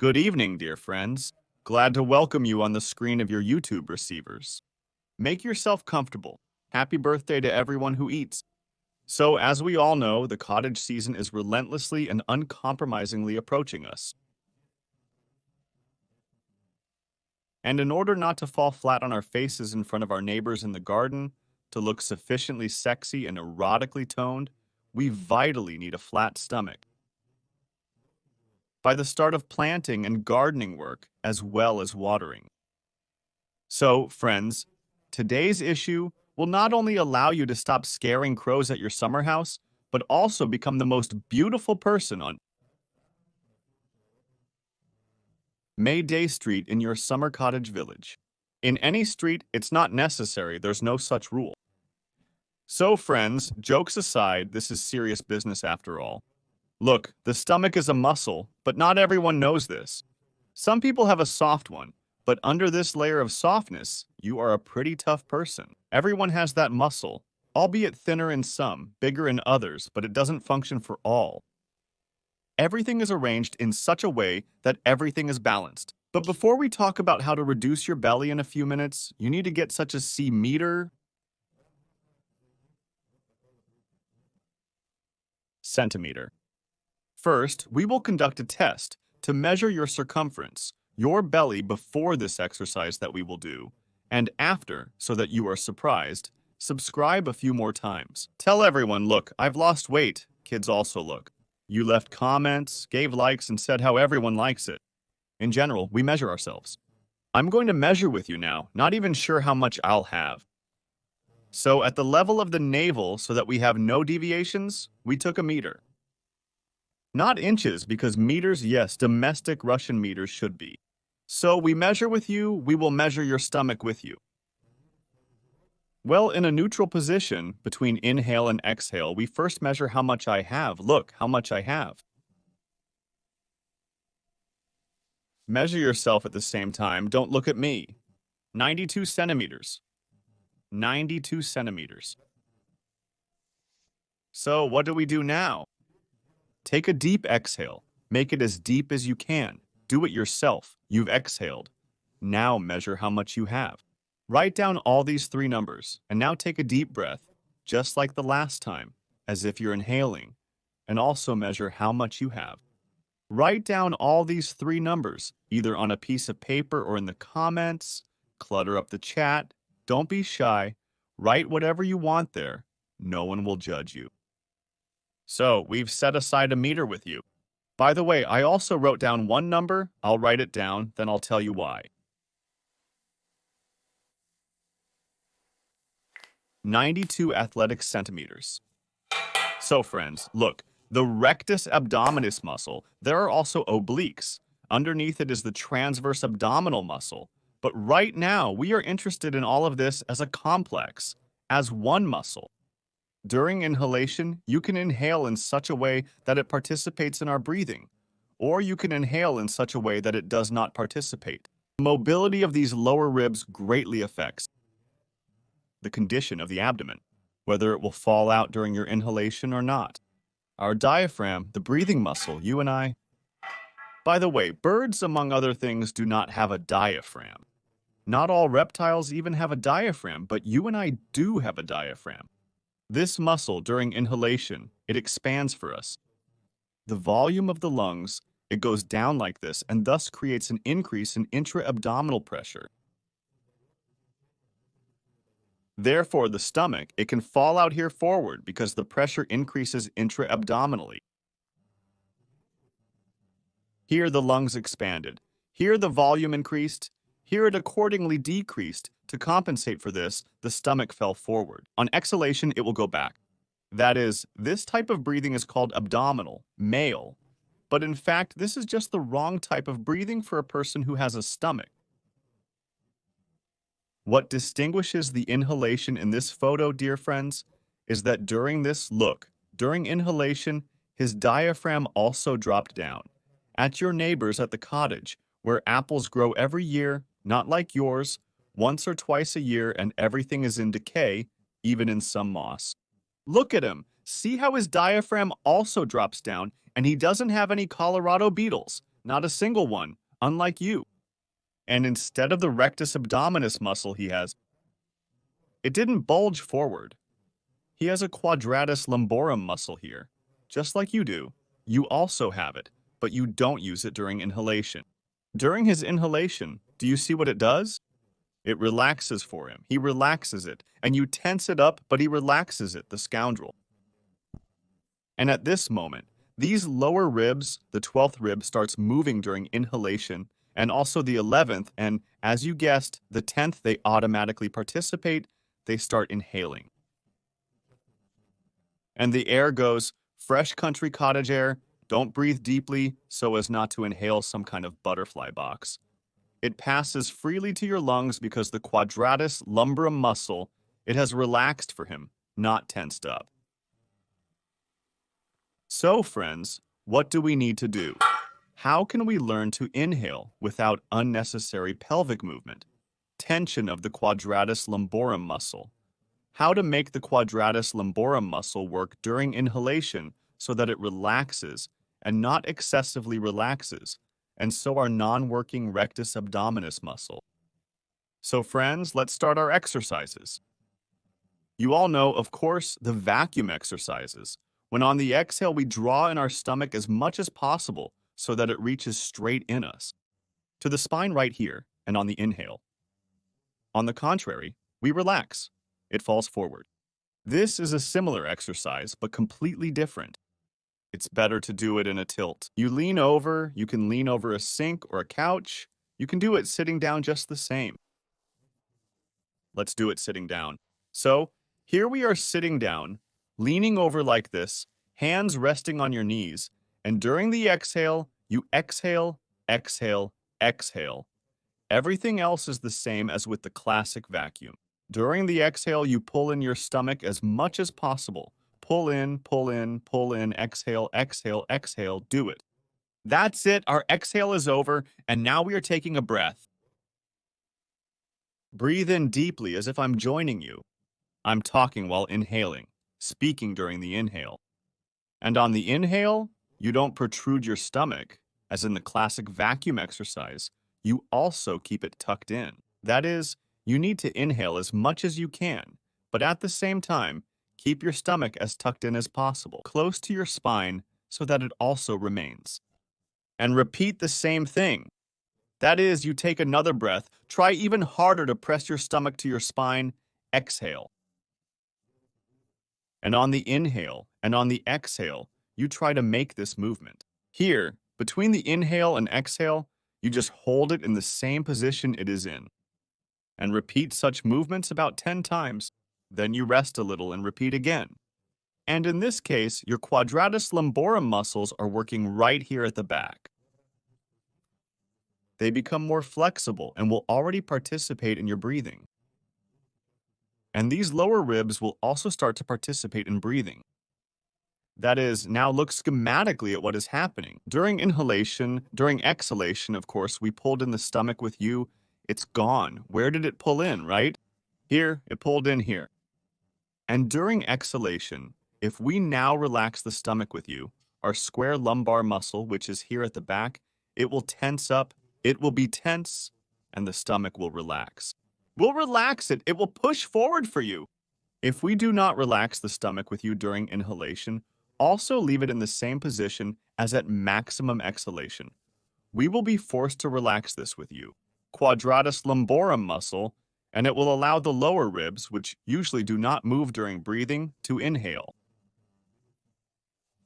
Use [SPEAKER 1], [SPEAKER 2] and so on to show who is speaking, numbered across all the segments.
[SPEAKER 1] Good evening, dear friends. Glad to welcome you on the screen of your YouTube receivers. Make yourself comfortable. Happy birthday to everyone who eats. So, as we all know, the cottage season is relentlessly and uncompromisingly approaching us. And in order not to fall flat on our faces in front of our neighbors in the garden, to look sufficiently sexy and erotically toned, we vitally need a flat stomach. By the start of planting and gardening work, as well as watering. So, friends, today's issue will not only allow you to stop scaring crows at your summer house, but also become the most beautiful person on May Day Street in your summer cottage village. In any street, it's not necessary, there's no such rule. So, friends, jokes aside, this is serious business after all. Look, the stomach is a muscle, but not everyone knows this. Some people have a soft one, but under this layer of softness, you are a pretty tough person. Everyone has that muscle, albeit thinner in some, bigger in others, but it doesn't function for all. Everything is arranged in such a way that everything is balanced. But before we talk about how to reduce your belly in a few minutes, you need to get such a centimeter. First, we will conduct a test to measure your circumference, your belly before this exercise that we will do, and after, so that you are surprised. Subscribe a few more times. Tell everyone, look, I've lost weight. Kids also look. You left comments, gave likes, and said how everyone likes it. In general, we measure ourselves. I'm going to measure with you now, not even sure how much I'll have. So at the level of the navel, so that we have no deviations, we took a meter. Not inches, because meters, yes, domestic Russian meters should be. So we measure with you, we will measure your stomach with you. Well, in a neutral position, between inhale and exhale, we first measure how much I have. Look, how much I have. Measure yourself at the same time. Don't look at me. 92 centimeters. 92 centimeters. So what do we do now? Take a deep exhale. Make it as deep as you can. Do it yourself. You've exhaled. Now measure how much you have. Write down all these three numbers, and now take a deep breath, just like the last time, as if you're inhaling, and also measure how much you have. Write down all these three numbers, either on a piece of paper or in the comments. Clutter up the chat. Don't be shy. Write whatever you want there. No one will judge you. So, we've set aside a meter with you. By the way, I also wrote down one number. I'll write it down, then I'll tell you why. 92 athletic centimeters. So, friends, look, the rectus abdominis muscle, there are also obliques. Underneath it is the transverse abdominal muscle. But right now, we are interested in all of this as a complex, as one muscle. During inhalation, you can inhale in such a way that it participates in our breathing, or you can inhale in such a way that it does not participate. The mobility of these lower ribs greatly affects the condition of the abdomen, whether it will fall out during your inhalation or not. Our diaphragm, the breathing muscle, you and I. By the way, birds, among other things, do not have a diaphragm. Not all reptiles even have a diaphragm, but you and I do have a diaphragm. This muscle, during inhalation, it expands for us. The volume of the lungs, it goes down like this and thus creates an increase in intra-abdominal pressure. Therefore, the stomach, it can fall out here forward because the pressure increases intra-abdominally. Here the lungs expanded. Here the volume increased. Here it accordingly decreased. To compensate for this, the stomach fell forward. On exhalation, it will go back. That is, this type of breathing is called abdominal, male. But in fact, this is just the wrong type of breathing for a person who has a stomach. What distinguishes the inhalation in this photo, dear friends, is that during inhalation, his diaphragm also dropped down. At your neighbors at the cottage, where apples grow every year, not like yours, once or twice a year, and everything is in decay, even in some moss. Look at him. See how his diaphragm also drops down, and he doesn't have any Colorado beetles. Not a single one, unlike you. And instead of the rectus abdominis muscle he has, it didn't bulge forward. He has a quadratus lumborum muscle here. Just like you do, you also have it, but you don't use it during inhalation. During his inhalation, do you see what it does? It relaxes for him. He relaxes it, and you tense it up, but he relaxes it, the scoundrel. And at this moment, these lower ribs, the 12th rib starts moving during inhalation, and also the 11th, and as you guessed, the 10th, they automatically participate, they start inhaling. And the air goes, fresh country cottage air, don't breathe deeply so as not to inhale some kind of butterfly box. It passes freely to your lungs because the quadratus lumborum muscle, it has relaxed for him, not tensed up. So, friends, what do we need to do? How can we learn to inhale without unnecessary pelvic movement? Tension of the quadratus lumborum muscle. How to make the quadratus lumborum muscle work during inhalation so that it relaxes and not excessively relaxes, and so our non-working rectus abdominis muscle. So friends, let's start our exercises. You all know, of course, the vacuum exercises. When on the exhale, we draw in our stomach as much as possible so that it reaches straight in us, to the spine right here, and on the inhale. On the contrary, we relax. It falls forward. This is a similar exercise, but completely different. It's better to do it in a tilt. You can lean over a sink or a couch. You can do it sitting down just the same. Let's do it sitting down. So, here we are sitting down, leaning over like this, hands resting on your knees, and during the exhale, you exhale, exhale, exhale. Everything else is the same as with the classic vacuum. During the exhale, you pull in your stomach as much as possible. Pull in, pull in, pull in, exhale, exhale, exhale, do it. That's it, our exhale is over, and now we are taking a breath. Breathe in deeply as if I'm joining you. I'm talking while inhaling, speaking during the inhale. And on the inhale, you don't protrude your stomach, as in the classic vacuum exercise. You also keep it tucked in. That is, you need to inhale as much as you can, but at the same time, keep your stomach as tucked in as possible, close to your spine so that it also remains. And repeat the same thing. That is, you take another breath, try even harder to press your stomach to your spine, exhale. And on the inhale and on the exhale, you try to make this movement. Here, between the inhale and exhale, you just hold it in the same position it is in. And repeat such movements about 10 times. Then you rest a little and repeat again. And in this case, your quadratus lumborum muscles are working right here at the back. They become more flexible and will already participate in your breathing. And these lower ribs will also start to participate in breathing. That is, now look schematically at what is happening. During inhalation, during exhalation, of course, we pulled in the stomach with you. It's gone. Where did it pull in, right? Here, it pulled in here. And during exhalation, if we now relax the stomach with you, our square lumbar muscle, which is here at the back, it will tense up, it will be tense, and the stomach will relax. We'll relax it. It will push forward for you. If we do not relax the stomach with you during inhalation, also leave it in the same position as at maximum exhalation. We will be forced to relax this with you. Quadratus lumborum muscle, and it will allow the lower ribs, which usually do not move during breathing, to inhale.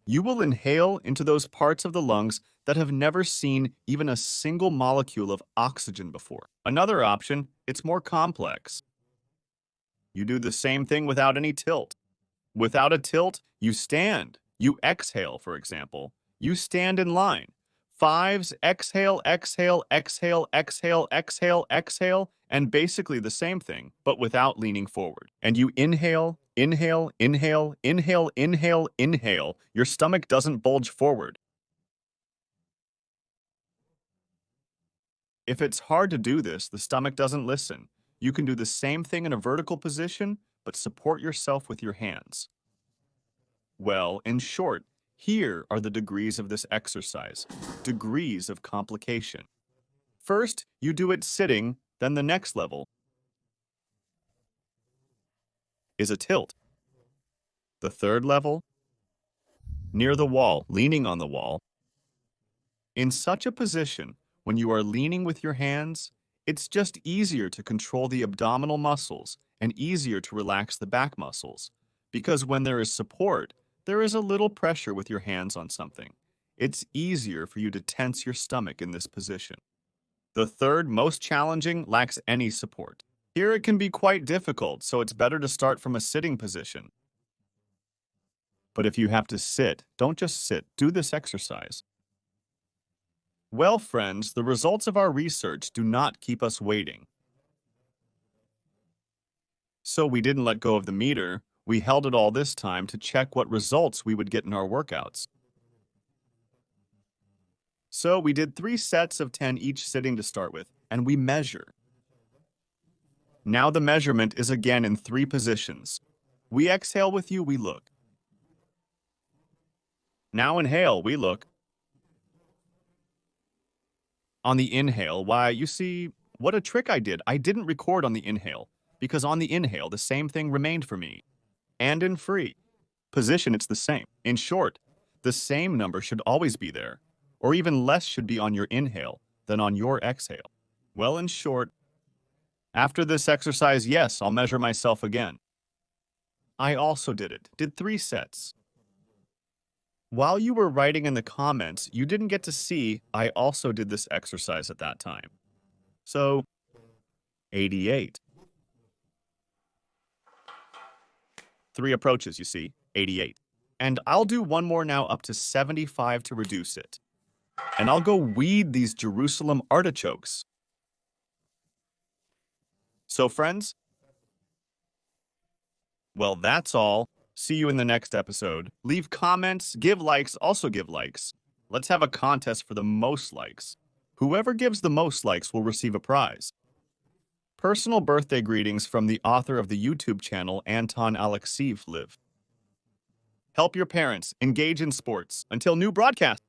[SPEAKER 1] You will inhale into those parts of the lungs that have never seen even a single molecule of oxygen before. Another option, it's more complex. You do the same thing without any tilt. Without a tilt, you stand. You exhale, for example. You stand in line. Fives, exhale, exhale, exhale, exhale, exhale, exhale, and basically the same thing, but without leaning forward. And you inhale, inhale, inhale, inhale, inhale, inhale. Your stomach doesn't bulge forward. If it's hard to do this, the stomach doesn't listen. You can do the same thing in a vertical position, but support yourself with your hands. Well, in short, Here are the degrees of this exercise, degrees of complication. First, you do it sitting, then the next level is a tilt. The third level, near the wall, leaning on the wall. In such a position, when you are leaning with your hands, it's just easier to control the abdominal muscles and easier to relax the back muscles, because when there is support, there is a little pressure with your hands on something. It's easier for you to tense your stomach in this position. The third, most challenging, lacks any support. Here it can be quite difficult, so it's better to start from a sitting position. But if you have to sit, don't just sit, do this exercise. Well, friends, the results of our research do not keep us waiting. So we didn't let go of the meter, we held it all this time to check what results we would get in our workouts. So we did 3 sets of 10 each sitting to start with, and we measure. Now the measurement is again in 3 positions. We exhale with you, we look. Now inhale, we look. On the inhale, why, you see, what a trick I did. I didn't record on the inhale, because on the inhale, the same thing remained for me. And in free position, it's the same. In short, the same number should always be there, or even less should be on your inhale than on your exhale. Well, in short, after this exercise, yes, I'll measure myself again. I also did 3 sets. While you were writing in the comments, you didn't get to see I also did this exercise at that time. So, 88. 3 approaches, you see, 88. And I'll do one more now up to 75 to reduce it. And I'll go weed these Jerusalem artichokes. So, friends, well, that's all. See you in the next episode. Leave comments, give likes, also give likes. Let's have a contest for the most likes. Whoever gives the most likes will receive a prize. Personal birthday greetings from the author of the YouTube channel Doctor Alekseev live. Help your parents, engage in sports. Until new broadcast.